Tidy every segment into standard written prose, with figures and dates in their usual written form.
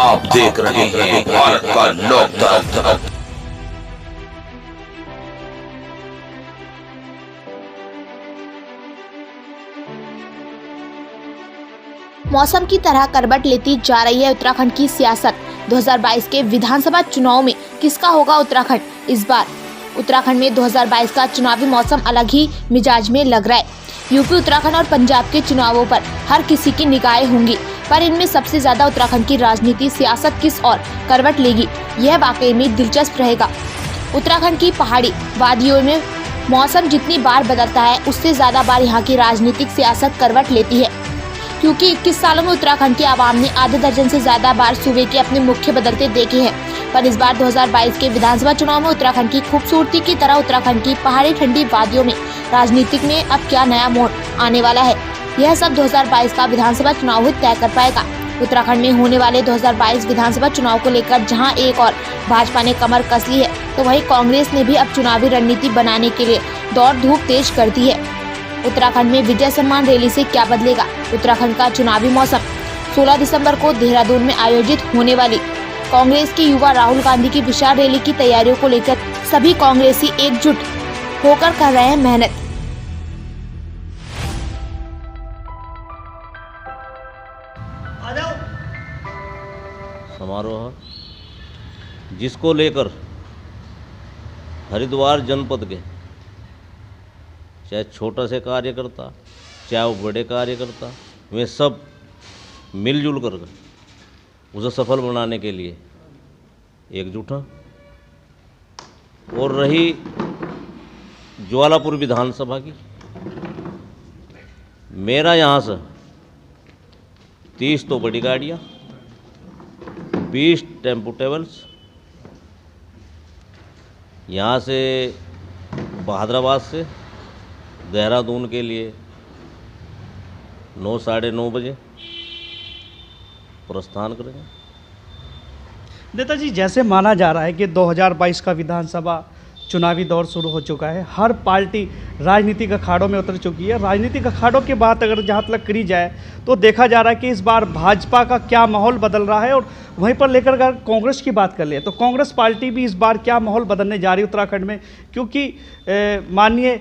आप देख रहे हैं भारत का लोकतंत्र। मौसम की तरह करवट लेती जा रही है उत्तराखंड की सियासत। 2022 के विधानसभा चुनाव में किसका होगा उत्तराखंड? इस बार उत्तराखंड में 2022 का चुनावी मौसम अलग ही मिजाज में लग रहा है। यूपी, उत्तराखंड और पंजाब के चुनावों पर हर किसी की निगाहें होंगी, पर इनमें सबसे ज्यादा उत्तराखंड की राजनीति सियासत किस ओर करवट लेगी, यह वाकई में दिलचस्प रहेगा। उत्तराखंड की पहाड़ी वादियों में मौसम जितनी बार बदलता है, उससे ज्यादा बार यहाँ की राजनीतिक सियासत करवट लेती है, क्योंकि 21 सालों में उत्तराखंड की आवाम ने आधे दर्जन से ज्यादा बार सूबे के अपने मुख्य बदलते देखे हैं। पर इस बार 2022 के विधानसभा चुनाव में उत्तराखंड की खूबसूरती की तरह उत्तराखंड की पहाड़ी ठंडी वादियों में राजनीतिक में अब क्या नया मोड़ आने वाला है, यह सब 2022 का विधानसभा चुनाव ही तय कर पाएगा। उत्तराखंड में होने वाले 2022 विधानसभा चुनाव को लेकर जहां एक और भाजपा ने कमर कस ली है, तो वहीं कांग्रेस ने भी अब चुनावी रणनीति बनाने के लिए दौड़ धूप तेज कर दी है। उत्तराखंड में विजय सम्मान रैली से क्या बदलेगा उत्तराखंड का चुनावी मौसम? 16 दिसंबर को देहरादून में आयोजित होने वाली कांग्रेस के युवा राहुल गांधी की विशाल रैली की तैयारियों को लेकर सभी कांग्रेसी एकजुट होकर कर रहे हैं मेहनत। समारोह जिसको लेकर हरिद्वार जनपद के चाहे छोटा से कार्यकर्ता चाहे वो बड़े कार्यकर्ता, वे सब मिलजुल कर उसे सफल बनाने के लिए एकजुट हैं। और रही ज्वालापुर विधानसभा की, मेरा यहाँ से 30 तो बड़ी गाड़ियाँ, 20 टेम्पो ट्रेवल्स, यहाँ से बहादुराबाद से देहरादून के लिए 9 साढ़े 9 बजे प्रस्थान करेंगे। नेताजी, जैसे माना जा रहा है कि 2022 का विधानसभा चुनावी दौर शुरू हो चुका है, हर पार्टी राजनीतिक अखाड़ों में उतर चुकी है। राजनीतिक अखाड़ों की बात अगर जहाँ तक करी जाए तो देखा जा रहा है कि इस बार भाजपा का क्या माहौल बदल रहा है, और वहीं पर लेकर अगर कांग्रेस की बात कर ले तो कांग्रेस पार्टी भी इस बार क्या माहौल बदलने जा रही है उत्तराखंड में, क्योंकि माननीय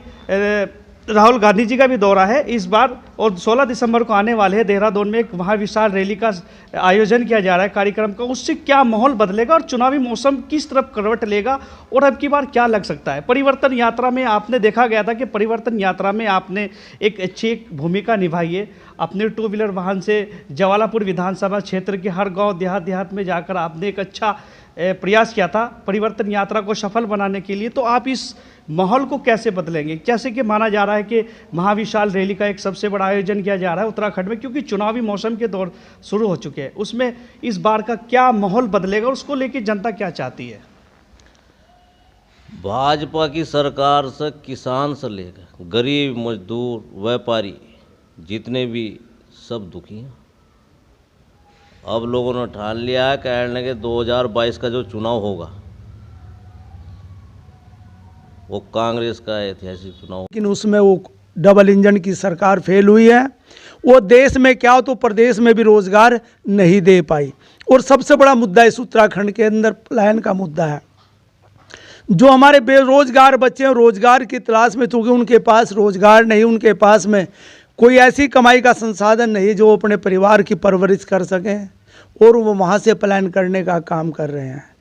राहुल गांधी जी का भी दौरा है इस बार, और 16 दिसंबर को आने वाले हैं देहरादून में एक वहाँ विशाल रैली का आयोजन किया जा रहा है कार्यक्रम का। उससे क्या माहौल बदलेगा और चुनावी मौसम किस तरफ करवट लेगा, और अब की बार क्या लग सकता है? परिवर्तन यात्रा में आपने देखा गया था कि परिवर्तन यात्रा में आपने एक अच्छी भूमिका निभाई है। अपने 2 व्हीलर वाहन से ज्वालापुर विधानसभा क्षेत्र के हर गाँव देहात में जाकर आपने एक अच्छा प्रयास किया था परिवर्तन यात्रा को सफल बनाने के लिए। तो आप इस माहौल को कैसे बदलेंगे? जैसे कि माना जा रहा है कि महाविशाल रैली का एक सबसे बड़ा आयोजन किया जा रहा है उत्तराखंड में, क्योंकि चुनावी मौसम के दौर शुरू हो चुके हैं, उसमें इस बार का क्या माहौल बदलेगा और उसको लेकर जनता क्या चाहती है? भाजपा की सरकार से किसान से लेकर गरीब, मजदूर, व्यापारी जितने भी सब दुखी हैं। अब लोगों ने ठान लिया है कहने के 2022 का जो चुनाव होगा वो कांग्रेस का ऐतिहासिक चुनाव, लेकिन उसमें वो डबल इंजन की सरकार फेल हुई है। वो देश में क्या हो तो प्रदेश में भी रोजगार नहीं दे पाई, और सबसे बड़ा मुद्दा इस उत्तराखंड के अंदर पलायन का मुद्दा है। जो हमारे बेरोजगार बच्चे हैं रोजगार की तलाश में, चूँकि उनके पास रोजगार नहीं, उनके पास में कोई ऐसी कमाई का संसाधन नहीं जो अपने परिवार की परवरिश कर सकें, और वो वहाँ से पलायन करने का काम कर रहे हैं।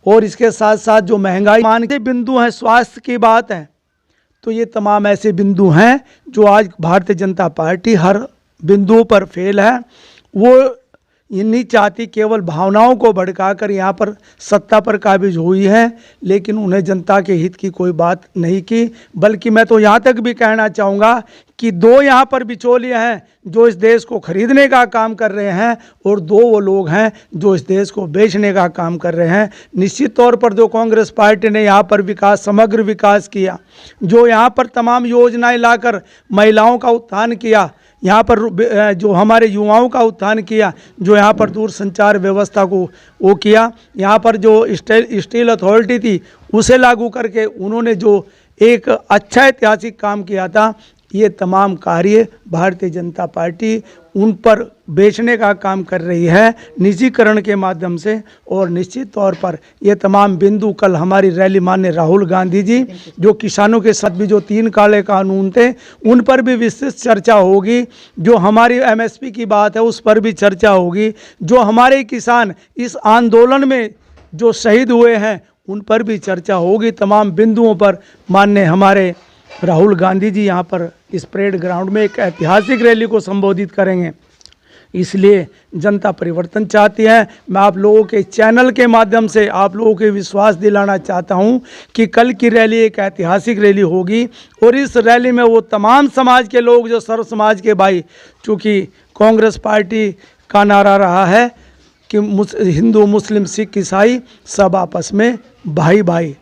और इसके साथ साथ जो महंगाई मान के बिंदु हैं, स्वास्थ्य की बात है, तो ये तमाम ऐसे बिंदु हैं जो आज भारतीय जनता पार्टी हर बिंदु पर फेल है। वो ये नहीं चाहती, केवल भावनाओं को भड़काकर यहाँ पर सत्ता पर काबिज हुई है, लेकिन उन्हें जनता के हित की कोई बात नहीं की। बल्कि मैं तो यहाँ तक भी कहना चाहूँगा कि 2 यहाँ पर बिचौलिए हैं जो इस देश को खरीदने का काम कर रहे हैं, और 2 वो लोग हैं जो इस देश को बेचने का काम कर रहे हैं। निश्चित तौर पर जो कांग्रेस पार्टी ने यहाँ पर विकास, समग्र विकास किया, जो यहाँ पर तमाम योजनाएं लाकर महिलाओं का उत्थान किया, यहाँ पर जो हमारे युवाओं का उत्थान किया, जो यहाँ पर दूरसंचार व्यवस्था को वो किया, यहाँ पर जो स्टील अथॉरिटी थी उसे लागू करके उन्होंने जो एक अच्छा ऐतिहासिक काम किया था, ये तमाम कार्य भारतीय जनता पार्टी उन पर बेचने का काम कर रही है निजीकरण के माध्यम से। और निश्चित तौर पर ये तमाम बिंदु कल हमारी रैली माननीय राहुल गांधी जी, जो किसानों के साथ भी जो 3 काले कानून थे उन पर भी विस्तृत चर्चा होगी, जो हमारी MSP की बात है उस पर भी चर्चा होगी, जो हमारे किसान इस आंदोलन में जो शहीद हुए हैं उन पर भी चर्चा होगी। तमाम बिंदुओं पर माननीय हमारे राहुल गांधी जी यहाँ पर इस परेड ग्राउंड में एक ऐतिहासिक रैली को संबोधित करेंगे। इसलिए जनता परिवर्तन चाहती है। मैं आप लोगों के चैनल के माध्यम से आप लोगों के विश्वास दिलाना चाहता हूं कि कल की रैली एक ऐतिहासिक रैली होगी और इस रैली में वो तमाम समाज के लोग, जो सर्व समाज के भाई, चूँकि कांग्रेस पार्टी का नारा रहा है कि हिंदू मुस्लिम सिख ईसाई सब आपस में भाई भाई,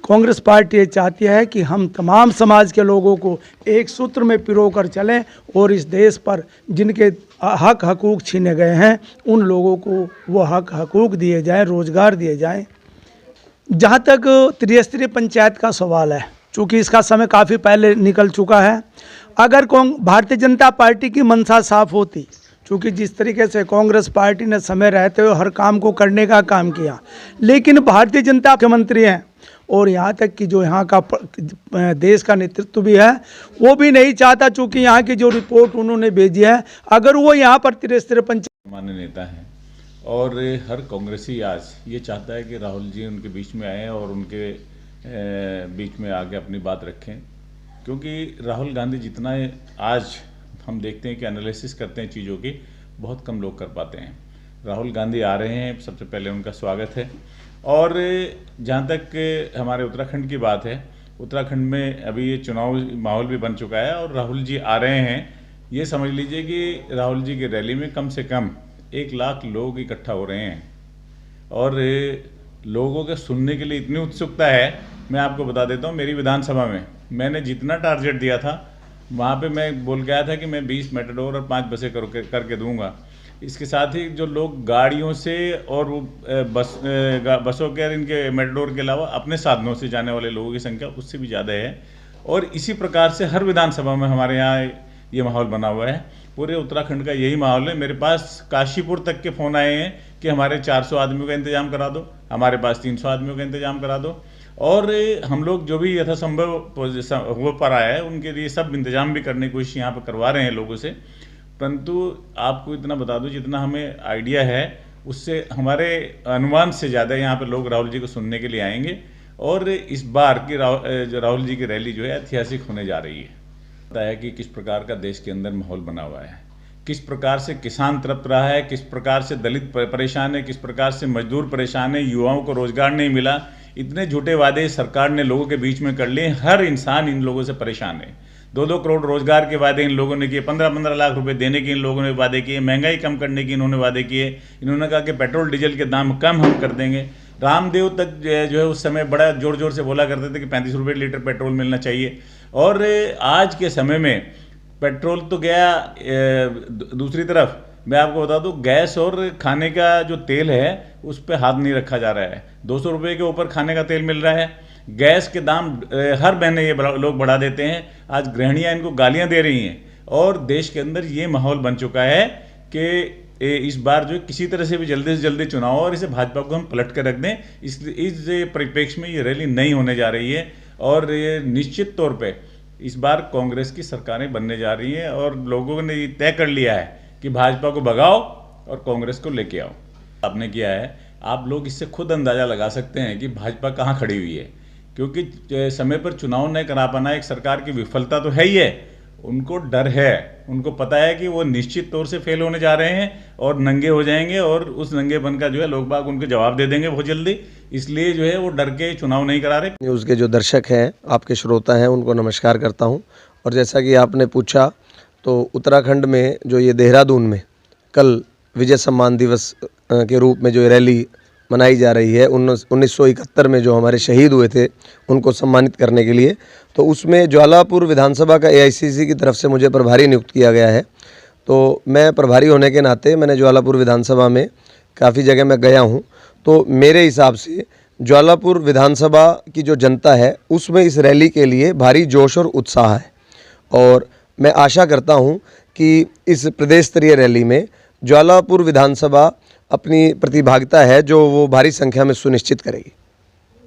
कांग्रेस पार्टी ये चाहती है कि हम तमाम समाज के लोगों को एक सूत्र में पिरोकर चलें और इस देश पर जिनके हक हकूक़ छीने गए हैं उन लोगों को वो हक हकूक़ दिए जाएं, रोज़गार दिए जाएं। जहाँ तक त्रिस्तरीय पंचायत का सवाल है, चूँकि इसका समय काफ़ी पहले निकल चुका है, अगर भारतीय जनता पार्टी की मंशा साफ होती, क्योंकि जिस तरीके से कांग्रेस पार्टी ने समय रहते हुए हर काम को करने का काम किया, लेकिन भारतीय जनता मुख्यमंत्री हैं और यहाँ तक कि जो यहाँ का देश का नेतृत्व भी है वो भी नहीं चाहता, चूँकि यहाँ की जो रिपोर्ट उन्होंने भेजी है, अगर वो यहाँ पर त्रिस्तरीय पंचायत मान्य नेता हैं और हर कांग्रेसी आज ये चाहता है कि राहुल जी उनके बीच में आए और उनके बीच में आके अपनी बात रखें, क्योंकि राहुल गांधी जितना आज हम देखते हैं कि एनालिसिस करते हैं चीज़ों की, बहुत कम लोग कर पाते हैं। राहुल गांधी आ रहे हैं, सबसे पहले उनका स्वागत है। और जहाँ तक हमारे उत्तराखंड की बात है, उत्तराखंड में अभी ये चुनाव माहौल भी बन चुका है और राहुल जी आ रहे हैं। ये समझ लीजिए कि राहुल जी की रैली में कम से कम 1 लाख लोग इकट्ठा हो रहे हैं और लोगों के सुनने के लिए इतनी उत्सुकता है। मैं आपको बता देता हूँ, मेरी विधानसभा में मैंने जितना टारगेट दिया था वहाँ पे मैं बोल के आया था कि मैं 20 मेटाडोर और 5 बसें करके दूंगा। इसके साथ ही जो लोग गाड़ियों से और वो बसों के इनके मेटाडोर के अलावा अपने साधनों से जाने वाले लोगों की संख्या उससे भी ज़्यादा है। और इसी प्रकार से हर विधानसभा में हमारे यहाँ ये माहौल बना हुआ है। पूरे उत्तराखंड का यही माहौल है। मेरे पास काशीपुर तक के फ़ोन आए हैं कि हमारे 400 आदमियों का इंतजाम करा दो, हमारे पास 300 आदमियों का इंतजाम करा दो। और हम लोग जो भी यथासंभव हो पा रहा है उनके लिए सब इंतजाम भी करने की कोशिश यहाँ पर करवा रहे हैं लोगों से। परंतु आपको इतना बता दूं, जितना हमें आइडिया है उससे हमारे अनुमान से ज़्यादा यहाँ पे लोग राहुल जी को सुनने के लिए आएंगे। और इस बार की राहुल जी की रैली जो है ऐतिहासिक होने जा रही है। पता है कि किस प्रकार का देश के अंदर माहौल बना हुआ है, किस प्रकार से किसान तड़प रहा है, किस प्रकार से दलित परेशान है, किस प्रकार से मजदूर परेशान है, युवाओं को रोजगार नहीं मिला। इतने झूठे वादे सरकार ने लोगों के बीच में कर लिए। हर इंसान इन लोगों से परेशान है। 2-2 करोड़ रोजगार के वादे इन लोगों ने किए, 15-15 लाख रुपए देने के इन लोगों ने वादे किए, महंगाई कम करने की इन्होंने वादे किए। इन्होंने कहा कि पेट्रोल डीजल के दाम कम हम कर देंगे। रामदेव तक जो है उस समय बड़ा जोर जोर से बोला करते थे कि 35 रुपये लीटर पेट्रोल मिलना चाहिए। और आज के समय में पेट्रोल तो गया, दूसरी तरफ मैं आपको बता दूं गैस और खाने का जो तेल है उस पर हाथ नहीं रखा जा रहा है। 200 रुपये के ऊपर खाने का तेल मिल रहा है। गैस के दाम हर महीने ये लोग बढ़ा देते हैं। आज गृहिणियाँ इनको गालियाँ दे रही हैं और देश के अंदर ये माहौल बन चुका है कि इस बार जो किसी तरह से भी जल्दी से जल्दी चुनाव और इसे भाजपा को हम पलट कर रख दें। इस परिप्रेक्ष्य में ये रैली नहीं होने जा रही है और ये निश्चित तौर पे इस बार कांग्रेस की सरकारें बनने जा रही हैं और लोगों ने तय कर लिया है कि भाजपा को भगाओ और कांग्रेस को लेके आओ। आपने किया है, आप लोग इससे खुद अंदाज़ा लगा सकते हैं कि भाजपा कहाँ खड़ी हुई है, क्योंकि समय पर चुनाव न करा पाना एक सरकार की विफलता तो है ही है। उनको डर है, उनको पता है कि वो निश्चित तौर से फेल होने जा रहे हैं और नंगे हो जाएंगे और उस नंगेपन का जो है लोग बाग उनको जवाब दे देंगे बहुत जल्दी। इसलिए जो है वो डर के चुनाव नहीं करा रहे। न्यूज़ के जो दर्शक हैं, आपके श्रोता हैं, उनको नमस्कार करता हूं। और जैसा कि आपने पूछा तो उत्तराखंड में जो ये देहरादून में कल विजय सम्मान दिवस के रूप में जो रैली मनाई जा रही है, 1971 में जो हमारे शहीद हुए थे उनको सम्मानित करने के लिए, तो उसमें ज्वालापुर विधानसभा का AICC की तरफ से मुझे प्रभारी नियुक्त किया गया है। तो मैं प्रभारी होने के नाते मैंने ज्वालापुर विधानसभा में काफ़ी जगह मैं गया हूं, तो मेरे हिसाब से ज्वालापुर विधानसभा की जो जनता है उसमें इस रैली के लिए भारी जोश और उत्साह है। और मैं आशा करता हूं कि इस प्रदेश स्तरीय रैली में ज्वालापुर विधानसभा अपनी प्रतिभागिता है जो वो भारी संख्या में सुनिश्चित करेगी।